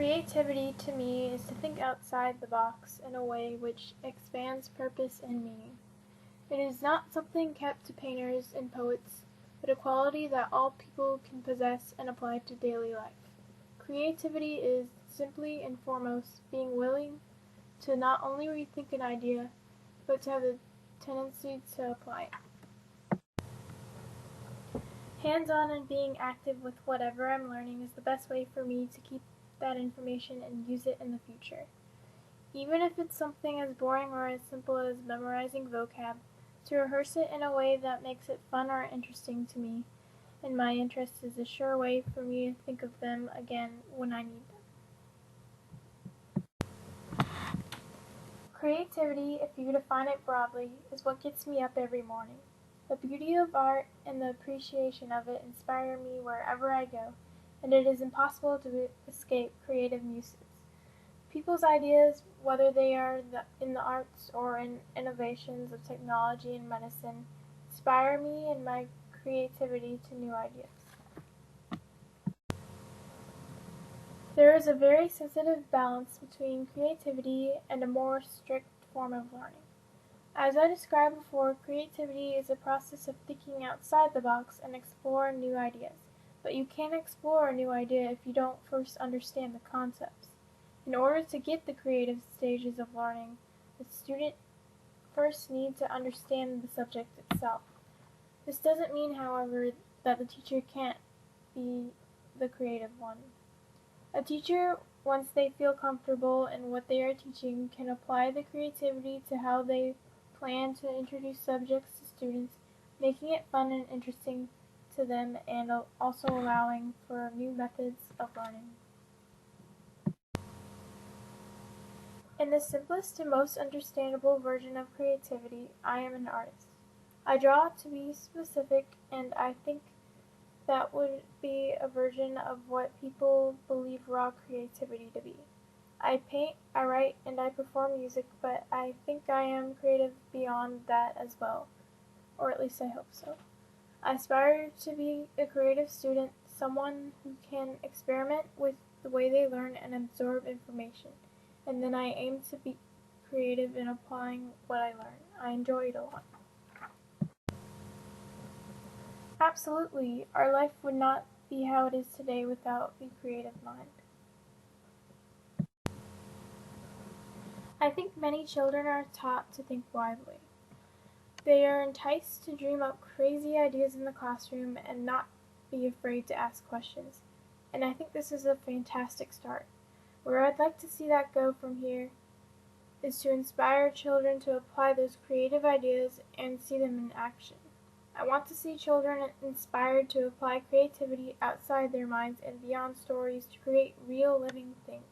Creativity to me is to think outside the box in a way which expands purpose and meaning. It is not something kept to painters and poets, but a quality that all people can possess and apply to daily life. Creativity is simply and foremost being willing to not only rethink an idea, but to have the tendency to apply it. Hands-on and being active with whatever I'm learning is the best way for me to keep that information and use it in the future. Even if it's something as boring or as simple as memorizing vocab, to rehearse it in a way that makes it fun or interesting to me and my interest is a sure way for me to think of them again when I need them. Creativity, if you define it broadly, is what gets me up every morning. The beauty of art and the appreciation of it inspire me wherever I go, and it is impossible to escape creative muses. People's ideas, whether they are in the arts or in innovations of technology and medicine, inspire me and my creativity to new ideas. There is a very sensitive balance between creativity and a more strict form of learning. As I described before, creativity is a process of thinking outside the box and exploring new ideas. But you can't explore a new idea if you don't first understand the concepts. In order to get the creative stages of learning, the student first needs to understand the subject itself. This doesn't mean, however, that the teacher can't be the creative one. A teacher, once they feel comfortable in what they are teaching, can apply the creativity to how they plan to introduce subjects to students, making it fun and interesting to them and also allowing for new methods of learning. In the simplest and most understandable version of creativity, I am an artist. I draw to be specific, and I think that would be a version of what people believe raw creativity to be. I paint, I write, and I perform music, but I think I am creative beyond that as well, or at least I hope so. I aspire to be a creative student, someone who can experiment with the way they learn and absorb information, and then I aim to be creative in applying what I learn. I enjoy it a lot. Absolutely, our life would not be how it is today without a creative mind. I think many children are taught to think widely. They are enticed to dream up crazy ideas in the classroom and not be afraid to ask questions. And I think this is a fantastic start. Where I'd like to see that go from here is to inspire children to apply those creative ideas and see them in action. I want to see children inspired to apply creativity outside their minds and beyond stories to create real living things.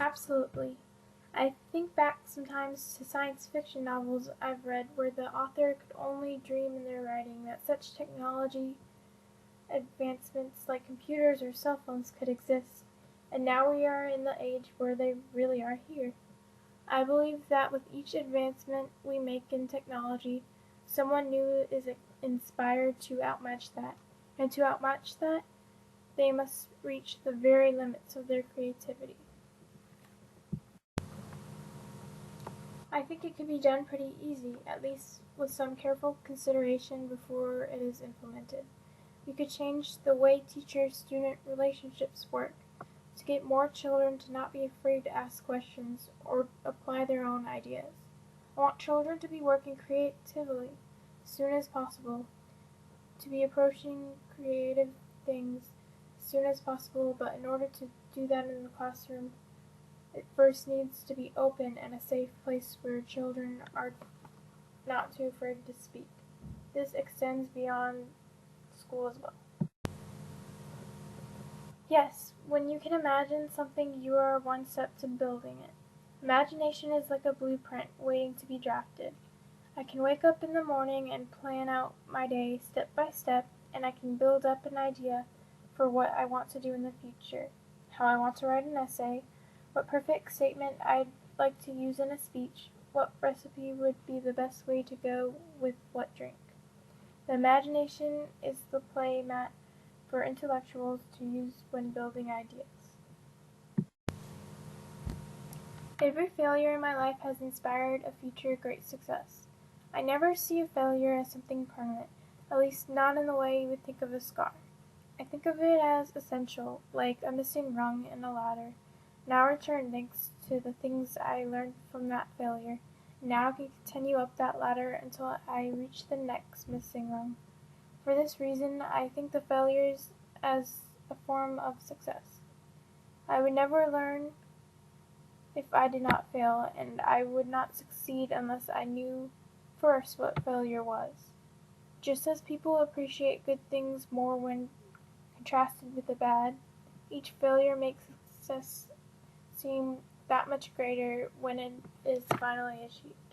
Absolutely. I think back sometimes to science fiction novels I've read where the author could only dream in their writing that such technology advancements like computers or cell phones could exist, and now we are in the age where they really are here. I believe that with each advancement we make in technology, someone new is inspired to outmatch that, and to outmatch that, they must reach the very limits of their creativity. I think it can be done pretty easy, at least with some careful consideration before it is implemented. You could change the way teacher-student relationships work to get more children to not be afraid to ask questions or apply their own ideas. I want children to be working creatively as soon as possible, to be approaching creative things as soon as possible, but in order to do that in the classroom, it first needs to be open and a safe place where children are not too afraid to speak. This extends beyond school as well. Yes, when you can imagine something, you are one step to building it. Imagination is like a blueprint waiting to be drafted. I can wake up in the morning and plan out my day step by step, and I can build up an idea for what I want to do in the future, how I want to write an essay, what perfect statement I'd like to use in a speech, what recipe would be the best way to go with what drink. The imagination is the play mat for intellectuals to use when building ideas. Every failure in my life has inspired a future great success. I never see a failure as something permanent, at least not in the way you would think of a scar. I think of it as essential, like a missing rung in a ladder. Now return thanks to the things I learned from that failure. Now I can continue up that ladder until I reach the next missing rung. For this reason, I think the failures as a form of success. I would never learn if I did not fail, and I would not succeed unless I knew first what failure was. Just as people appreciate good things more when contrasted with the bad, each failure makes success seem that much greater when it is finally achieved.